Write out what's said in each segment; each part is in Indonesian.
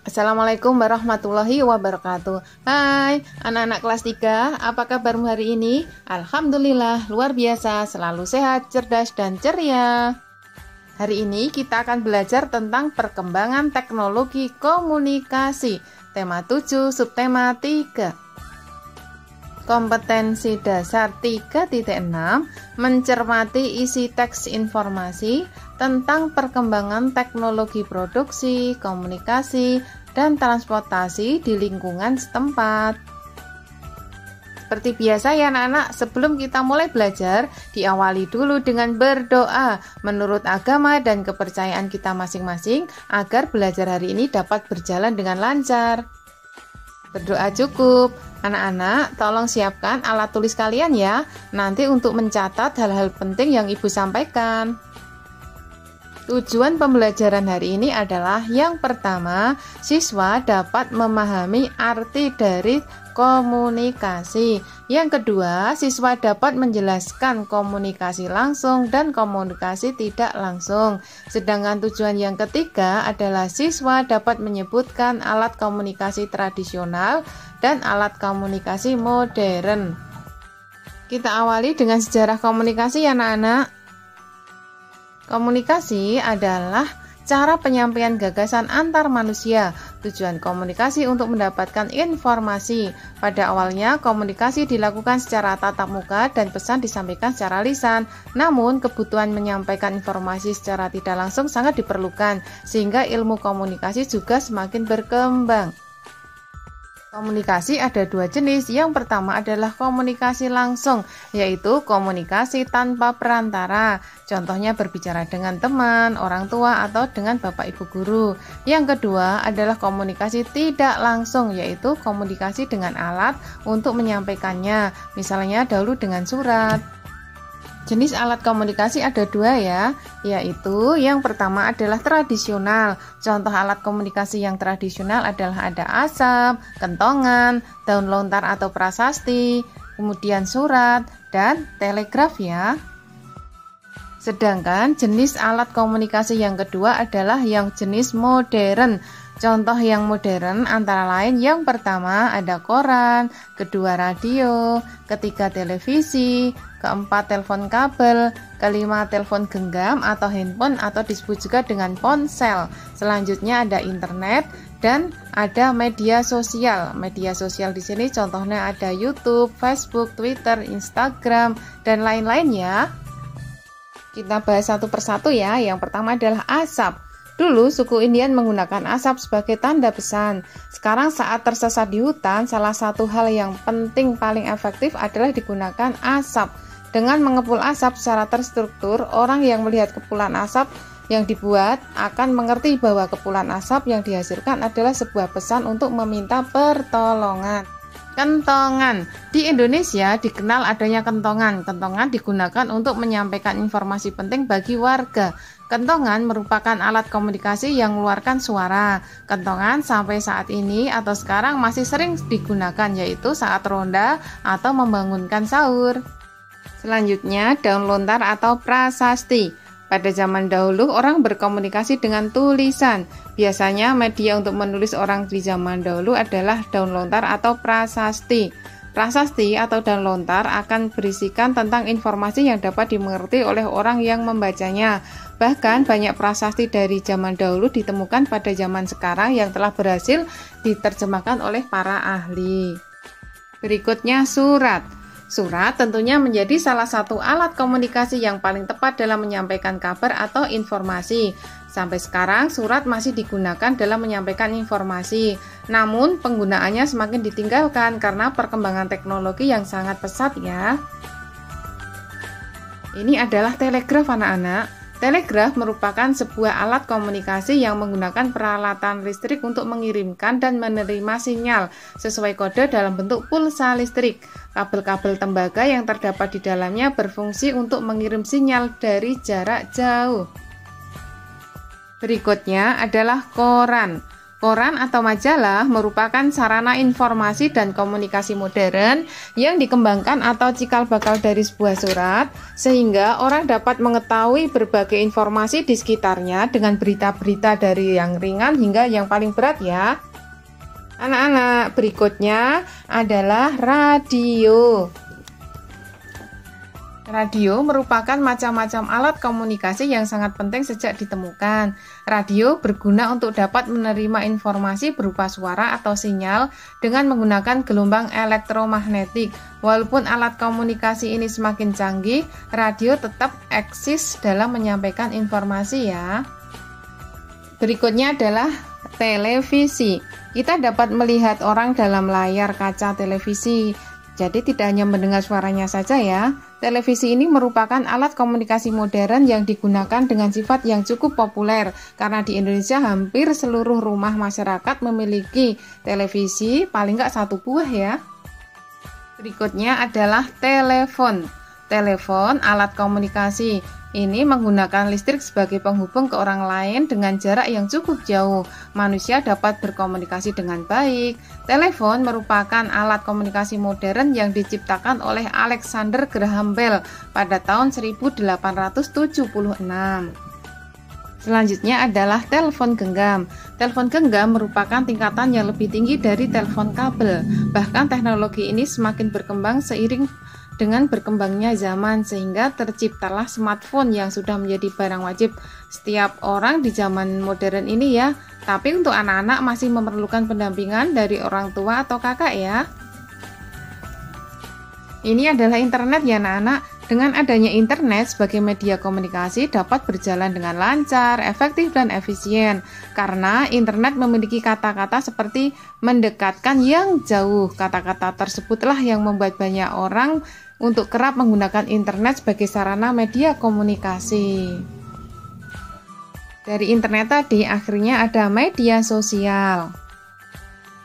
Assalamualaikum warahmatullahi wabarakatuh. Hai anak-anak kelas 3, apa kabarmu hari ini? Alhamdulillah luar biasa, selalu sehat, cerdas, dan ceria. Hari ini kita akan belajar tentang perkembangan teknologi komunikasi. Tema 7, subtema 3. Kompetensi dasar 3.6 mencermati isi teks informasi tentang perkembangan teknologi produksi, komunikasi, dan transportasi di lingkungan setempat. Seperti biasa ya anak-anak, sebelum kita mulai belajar, diawali dulu dengan berdoa menurut agama dan kepercayaan kita masing-masing agar belajar hari ini dapat berjalan dengan lancar. Berdoa cukup. Anak-anak, tolong siapkan alat tulis kalian ya, nanti untuk mencatat hal-hal penting yang Ibu sampaikan. Tujuan pembelajaran hari ini adalah yang pertama, siswa dapat memahami arti dari komunikasi. Yang kedua, siswa dapat menjelaskan komunikasi langsung dan komunikasi tidak langsung. Sedangkan tujuan yang ketiga adalah siswa dapat menyebutkan alat komunikasi tradisional dan alat komunikasi modern. Kita awali dengan sejarah komunikasi ya anak-anak. Komunikasi adalah cara penyampaian gagasan antar manusia. Tujuan komunikasi untuk mendapatkan informasi. Pada awalnya, komunikasi dilakukan secara tatap muka dan pesan disampaikan secara lisan. Namun, kebutuhan menyampaikan informasi secara tidak langsung sangat diperlukan, sehingga ilmu komunikasi juga semakin berkembang. Komunikasi ada dua jenis. Yang pertama adalah komunikasi langsung, yaitu komunikasi tanpa perantara. Contohnya berbicara dengan teman, orang tua, atau dengan bapak ibu guru. Yang kedua adalah komunikasi tidak langsung, yaitu komunikasi dengan alat untuk menyampaikannya. Misalnya dahulu dengan surat. Jenis alat komunikasi ada dua ya, yaitu yang pertama adalah tradisional. Contoh alat komunikasi yang tradisional adalah ada asap, kentongan, daun lontar atau prasasti, kemudian surat, dan telegraf ya. Sedangkan jenis alat komunikasi yang kedua adalah yang jenis modern. Contoh yang modern antara lain yang pertama ada koran, kedua radio, ketiga televisi, keempat telepon kabel, kelima telepon genggam atau handphone atau disebut juga dengan ponsel. Selanjutnya ada internet dan ada media sosial. Media sosial di sini contohnya ada YouTube, Facebook, Twitter, Instagram, dan lain-lain ya. Kita bahas satu persatu ya. Yang pertama adalah asap. Dulu suku Indian menggunakan asap sebagai tanda pesan. Sekarang saat tersesat di hutan, salah satu hal yang penting paling efektif adalah digunakan asap. Dengan mengepul asap secara terstruktur, orang yang melihat kepulan asap yang dibuat akan mengerti bahwa kepulan asap yang dihasilkan adalah sebuah pesan untuk meminta pertolongan. Kentongan. Di Indonesia dikenal adanya kentongan. Kentongan digunakan untuk menyampaikan informasi penting bagi warga. Kentongan merupakan alat komunikasi yang mengeluarkan suara. Kentongan sampai saat ini atau sekarang masih sering digunakan, yaitu saat ronda atau membangunkan sahur. Selanjutnya, daun lontar atau prasasti. Pada zaman dahulu, orang berkomunikasi dengan tulisan. Biasanya media untuk menulis orang di zaman dahulu adalah daun lontar atau prasasti. Prasasti atau daun lontar akan berisikan tentang informasi yang dapat dimengerti oleh orang yang membacanya. Bahkan banyak prasasti dari zaman dahulu ditemukan pada zaman sekarang yang telah berhasil diterjemahkan oleh para ahli. Berikutnya surat. Surat tentunya menjadi salah satu alat komunikasi yang paling tepat dalam menyampaikan kabar atau informasi. Sampai sekarang surat masih digunakan dalam menyampaikan informasi. Namun penggunaannya semakin ditinggalkan karena perkembangan teknologi yang sangat pesat ya. Ini adalah telegraf anak-anak. Telegraf merupakan sebuah alat komunikasi yang menggunakan peralatan listrik untuk mengirimkan dan menerima sinyal sesuai kode dalam bentuk pulsa listrik. Kabel-kabel tembaga yang terdapat di dalamnya berfungsi untuk mengirim sinyal dari jarak jauh. Berikutnya adalah koran. Koran atau majalah merupakan sarana informasi dan komunikasi modern yang dikembangkan atau cikal bakal dari sebuah surat, sehingga orang dapat mengetahui berbagai informasi di sekitarnya dengan berita-berita dari yang ringan hingga yang paling berat ya. Anak-anak, berikutnya adalah radio. Radio merupakan macam-macam alat komunikasi yang sangat penting sejak ditemukan. Radio berguna untuk dapat menerima informasi berupa suara atau sinyal dengan menggunakan gelombang elektromagnetik. Walaupun alat komunikasi ini semakin canggih, radio tetap eksis dalam menyampaikan informasi ya. Berikutnya adalah televisi. Kita dapat melihat orang dalam layar kaca televisi. Jadi tidak hanya mendengar suaranya saja ya. Televisi ini merupakan alat komunikasi modern yang digunakan dengan sifat yang cukup populer karena di Indonesia hampir seluruh rumah masyarakat memiliki televisi paling nggak satu buah ya. Berikutnya adalah telepon. Telepon, alat komunikasi. Ini menggunakan listrik sebagai penghubung ke orang lain dengan jarak yang cukup jauh. Manusia dapat berkomunikasi dengan baik. Telepon merupakan alat komunikasi modern yang diciptakan oleh Alexander Graham Bell pada tahun 1876. Selanjutnya adalah telepon genggam. Telepon genggam merupakan tingkatan yang lebih tinggi dari telepon kabel. Bahkan teknologi ini semakin berkembang seiring dengan berkembangnya zaman, sehingga terciptalah smartphone yang sudah menjadi barang wajib setiap orang di zaman modern ini ya. Tapi untuk anak-anak masih memerlukan pendampingan dari orang tua atau kakak ya. Ini adalah internet ya anak-anak. Dengan adanya internet sebagai media komunikasi dapat berjalan dengan lancar, efektif, dan efisien. Karena internet memiliki kata-kata seperti mendekatkan yang jauh. Kata-kata tersebutlah yang membuat banyak orang untuk kerap menggunakan internet sebagai sarana media komunikasi. Dari internet tadi akhirnya ada media sosial.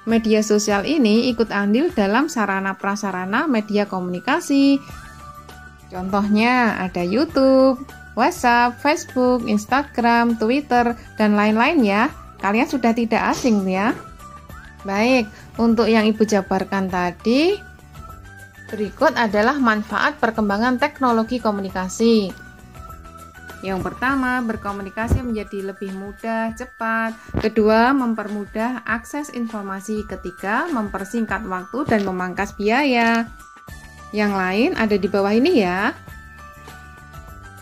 Media sosial ini ikut andil dalam sarana-prasarana media komunikasi. Contohnya ada YouTube, WhatsApp, Facebook, Instagram, Twitter, dan lain-lain ya. Kalian sudah tidak asing ya. Baik, untuk yang Ibu jabarkan tadi, berikut adalah manfaat perkembangan teknologi komunikasi. Yang pertama, berkomunikasi menjadi lebih mudah, cepat. Kedua, mempermudah akses informasi. Ketiga, mempersingkat waktu dan memangkas biaya. Yang lain ada di bawah ini ya.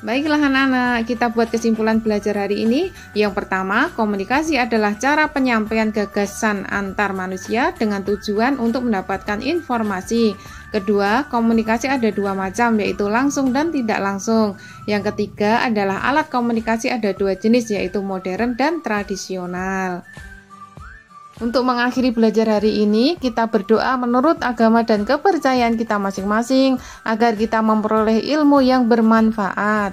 Baiklah anak-anak, kita buat kesimpulan belajar hari ini. Yang pertama, komunikasi adalah cara penyampaian gagasan antar manusia dengan tujuan untuk mendapatkan informasi. Kedua, komunikasi ada dua macam, yaitu langsung dan tidak langsung. Yang ketiga adalah alat komunikasi ada dua jenis, yaitu modern dan tradisional. Untuk mengakhiri belajar hari ini, kita berdoa menurut agama dan kepercayaan kita masing-masing agar kita memperoleh ilmu yang bermanfaat.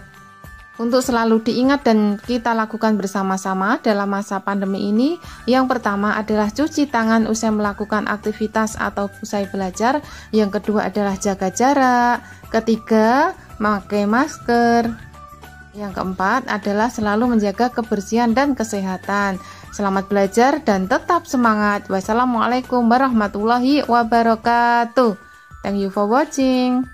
Untuk selalu diingat dan kita lakukan bersama-sama dalam masa pandemi ini, yang pertama adalah cuci tangan usai melakukan aktivitas atau usai belajar. Yang kedua adalah jaga jarak. Ketiga, memakai masker. Yang keempat adalah selalu menjaga kebersihan dan kesehatan. Selamat belajar dan tetap semangat. Wassalamualaikum warahmatullahi wabarakatuh. Thank you for watching.